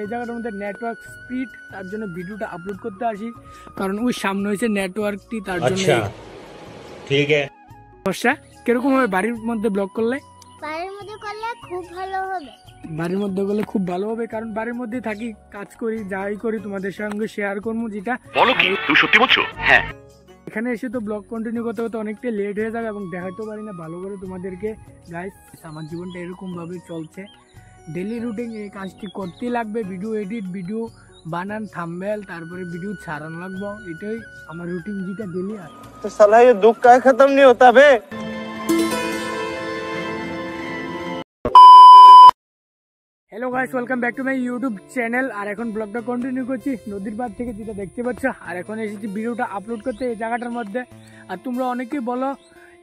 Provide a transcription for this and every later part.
এই জায়গাটার মধ্যে নেটওয়ার্ক স্পিড, তার জন্য ভিডিওটা আপলোড করতে আসি, কারণ ওই সামনে হয়েছে নেটওয়ার্কটি, তার জন্য। ঠিক আছে বর্ষা, কিরকম হবে বাড়ির মধ্যে ব্লগ করলে? বাড়ির মধ্যে করলে খুব ভালো হবে। বাড়ির মধ্যে করলে খুব ভালো হবে, কারণ বাড়ির মধ্যে থাকি, কাজ করি, যাই করি তোমাদের সঙ্গে শেয়ার করবো। যেটা বলো কি তুমি সত্যি বলছো? হ্যাঁ, এখানে এসে তো ব্লগ কন্টিনিউ করতে করতে অনেকটা লেট হয়ে যাবে এবং দেখাতে পারি না ভালো করে তোমাদেরকে। গাইস, আমার জীবনটা এরকম ভাবে চলছে, ডেলি রুটিন এই কাজটি করতেই লাগবে। ভিডিও এডিট, ভিডিও বানান, থাম্বনেল, তারপরে ভিডিও ছাড়ানো লাগবে, এটাই আমার রুটিন যেটা ডেলি আছে। तो साला ये दुख का खत्म नहीं होता बे। Hello guys, welcome back to my YouTube channel. আর এখন ব্লগটা কন্টিনিউ করছি নদীর পাড় থেকে, যেটা দেখতে পাচ্ছ। আর এখন এসেছি ভিডিওটা আপলোড করতে এই জায়গাটার মধ্যে। আর তোমরা অনেকেই বলো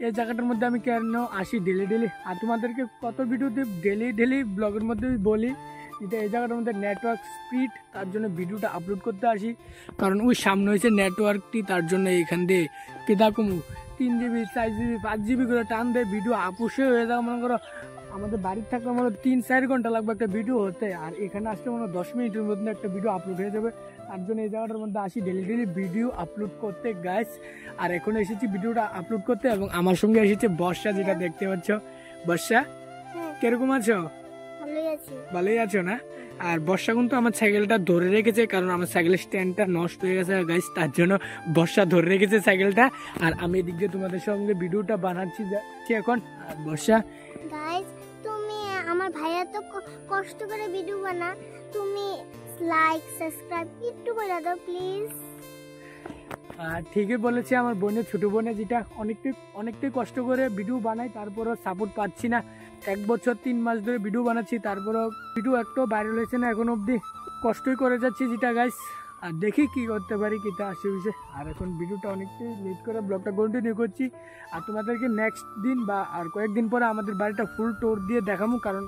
এই জায়গাটার মধ্যে আমি কেন আসি ডেলি, আর তোমাদেরকে কত ভিডিওতে ডেলি ব্লগের মধ্যে বলি যেটা এই জায়গাটার মধ্যে নেটওয়ার্ক স্পিড, তার জন্য ভিডিওটা আপলোড করতে আসি, কারণ ওই সামনে হয়েছে নেটওয়ার্কটি, তার জন্য এখান দিয়ে কেদাকুমু 3 GB 4 GB 5 GB করে টান দেয়, ভিডিও আপুসে হয়ে যাবে। মনে করো আমাদের বাড়ির থাকলে মনে 3-4 ঘন্টা লাগবে একটা ভিডিও হতে, আর এখানে আসলে মনে 10 মিনিটের মধ্যে একটা ভিডিও আপলোড হয়ে যাবে। তার জন্য এই জায়গাটার মধ্যে আসি ডেলি ভিডিও আপলোড করতে গাইস। আর এখন এসেছি ভিডিওটা আপলোড করতে, এবং আমার সঙ্গে এসেছে বর্ষা, যেটা দেখতে পাচ্ছ। বর্ষা, কিরকম আছো? ভালোই আছো না? আর বর্ষা কিন্তু আমার সাইকেলটা ধরে রেখেছে, কারণ আমার সাইকেলের স্ট্যান্ডটা নষ্ট হয়ে গেছে গাইস, তার জন্য বর্ষা ধরে রেখেছে সাইকেলটা। আর আমি এদিক দিয়ে তোমাদের সঙ্গে ভিডিওটা বানাচ্ছি এখন। আর বর্ষা, গাইস, তুমি আমার ভাইয়া তো কষ্ট করে ভিডিও বানা, তুমি লাইক সাবস্ক্রাইব একটু করে দাও প্লিজ। আর ঠিকই বলেছে আমার বোনের, ছোট বোনে, যেটা অনেকটাই কষ্ট করে ভিডিও বানাই, তারপরও সাপোর্ট পাচ্ছি না। 1 বছর 3 মাস ধরে ভিডিও বানাচ্ছি, তারপরও ভিডিও একটু ভাইরাল হয়েছে না এখন অবধি, কষ্টই করে যাচ্ছি যেটা গাইস। আর দেখি কি করতে পারি, কিটা আসে বিষয়। আর এখন ভিডিওটা অনেকটাই লেট করে ব্লগটা কন্টিনিউ করছি, আর তোমাদেরকে নেক্সট দিন বা আর কয়েকদিন পরে আমাদের বাড়িটা ফুল টোর দিয়ে দেখাবো। কারণ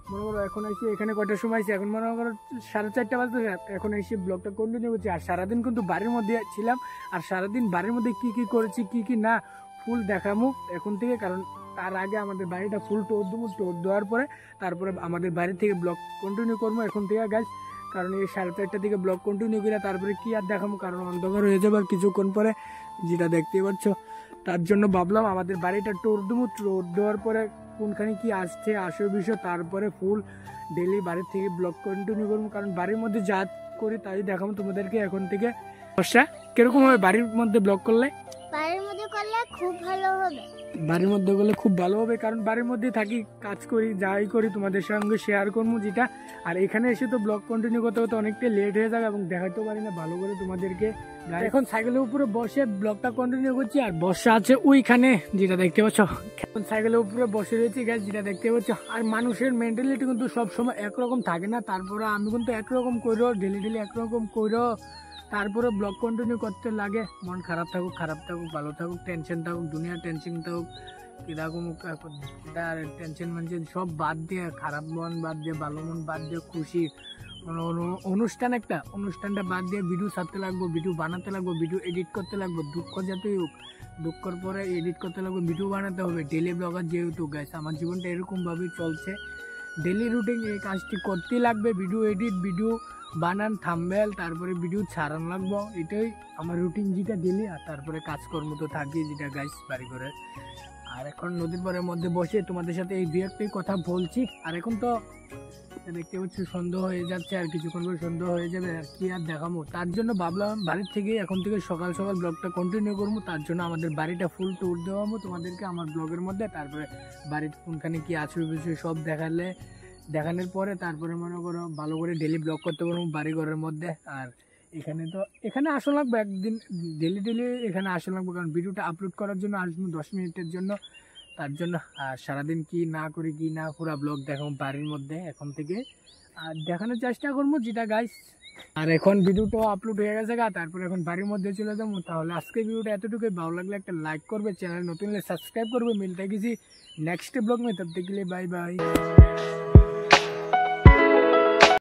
মনে করো এখন এসে এখানে কটার সময় আছে, এখন মনে করো 4:30 বাজতে, এখন এসে ব্লগটা কন্টিনিউ করছি। আর সারাদিন কিন্তু বাড়ির মধ্যে ছিলাম, আর সারাদিন বাড়ির মধ্যে কি কি করেছি কি কি না ফুল দেখাবো এখন থেকে। কারণ তার আগে আমাদের বাড়িটা ফুল টোর দেবো, টোর দেওয়ার পরে তারপরে আমাদের বাড়ি থেকে ব্লগ কন্টিনিউ করবো এখন থেকে গাইস। কারণ এই 4:30 থেকে ব্লগ কন্টিনিউ করে তারপরে কি আর দেখাবো, কারণ অন্ধকার হয়ে যাবে আর কিছুক্ষণ পরে, যেটা দেখতে পাচ্ছ। তার জন্য ভাবলাম আমাদের বাড়িটা টোর দেবো, টোর দেওয়ার পরে কোনখানে কি আসছে আসল বিষয়, তারপরে ফুল ডেলি বাড়ির থেকে ব্লগ কন্টিনিউ করবো। কারণ বাড়ির মধ্যে যা করি তাই দেখাবো তোমাদেরকে এখন থেকে। বর্ষা, কিরকম হবে বাড়ির মধ্যে ব্লগ করলে? বাড়ির মধ্যে করলে খুব ভালো হবে। বাড়ির মধ্যে করলে খুব ভালো হবে, কারণ বাড়ির মধ্যে থাকি, কাজ করি, যাই করি তোমাদের সঙ্গে শেয়ার করবো যেটা। আর এখানে এসে তো ব্লগ কন্টিনিউ করতে করতে অনেকটা লেট হয়ে যাবে এবং দেখাতেও পারি না ভালো করে তোমাদেরকে। এখন সাইকেলের উপরে বসে ব্লগটা কন্টিনিউ করছি, আর বর্ষা আছে ওইখানে, যেটা দেখতে পাচ্ছ। এখন সাইকেলের উপরে বসে রয়েছি গ্যাস, যেটা দেখতে পাচ্ছ। আর মানুষের মেন্টালিটি কিন্তু সবসময় একরকম থাকে না, তারপরে আমি কিন্তু একরকম করো ডেলি একরকম করো, তারপরে ব্লগ কন্টিনিউ করতে লাগে। মন খারাপ থাকুক ভালো থাকুক, টেনশন থাকুক, দুনিয়ার টেনশন থাকুক, কিরকম টেনশন মানছেন সব বাদ দিয়ে, খারাপ মন বাদ দিয়ে, ভালো মন বাদ দিয়ে, খুশি অনুষ্ঠানটা বাদ দিয়ে ভিডিও ছাড়তে লাগবো, ভিডিও বানাতে লাগবো, ভিডিও এডিট করতে লাগবো। দুঃখ যাতেই হোক, দুঃখের পরে এডিট করতে লাগবে, ভিডিও বানাতে হবে। ডেলি ব্লগার যেহেতু গাইস, আমার জীবনটা এরকমভাবেই চলছে, ডেলি রুটিন এই কাজটি করতেই লাগবে। ভিডিও এডিট, ভিডিও বানান, থাম্বনেল, তারপরে ভিডিও ছাড়ানো লাগবো, এটাই আমার রুটিন যেটা ডেলি। আর তারপরে কাজকর্ম তো থাকি যেটা গাইস বাড়ি করে। আর এখন নদীর পাড়ের মধ্যে বসে তোমাদের সাথে এই 2-1 কথা বলছি। আর এখন তো দেখতে পাচ্ছি সন্ধ্যা হয়ে যাচ্ছে, আর কিছুক্ষণ পরে সন্ধ্যা হয়ে যাবে, আর কি আর দেখাবো। তার জন্য ভাবলাম বাড়ির থেকে এখন থেকে সকাল ব্লগটা কন্টিনিউ করবো। তার জন্য আমাদের বাড়িটা ফুল ট্যুর দেওয়াবো তোমাদেরকে আমার ব্লগের মধ্যে, তারপরে বাড়ির কোনখানে কি আছে বিষয় সব দেখানোর পরে তারপরে মনে করো ভালো করে ডেলি ব্লগ করতে পারবো বাড়ি ঘরের মধ্যে। আর এখানে আসা লাগবে একদিন, ডেলি এখানে আসা লাগবে, কারণ ভিডিওটা আপলোড করার জন্য আসবো 10 মিনিটের জন্য। তার জন্য আর সারাদিন কি না করি কি না পুরা ব্লগ দেখাবো বাড়ির মধ্যে এখন থেকে, আর দেখানোর চেষ্টা করবো যেটা গাইস। আর এখন ভিডিওটা আপলোড হয়ে গেছে তারপরে এখন বাড়ির মধ্যে চলে যাবো। তাহলে আজকে ভিডিওটা এতটুকুই, ভালো লাগলে একটা লাইক করবে, চ্যানেল নতুন হলে সাবস্ক্রাইব করবে। মিলতে গেছি নেক্সট ব্লগ में, तब तक के लिए बाय बाय।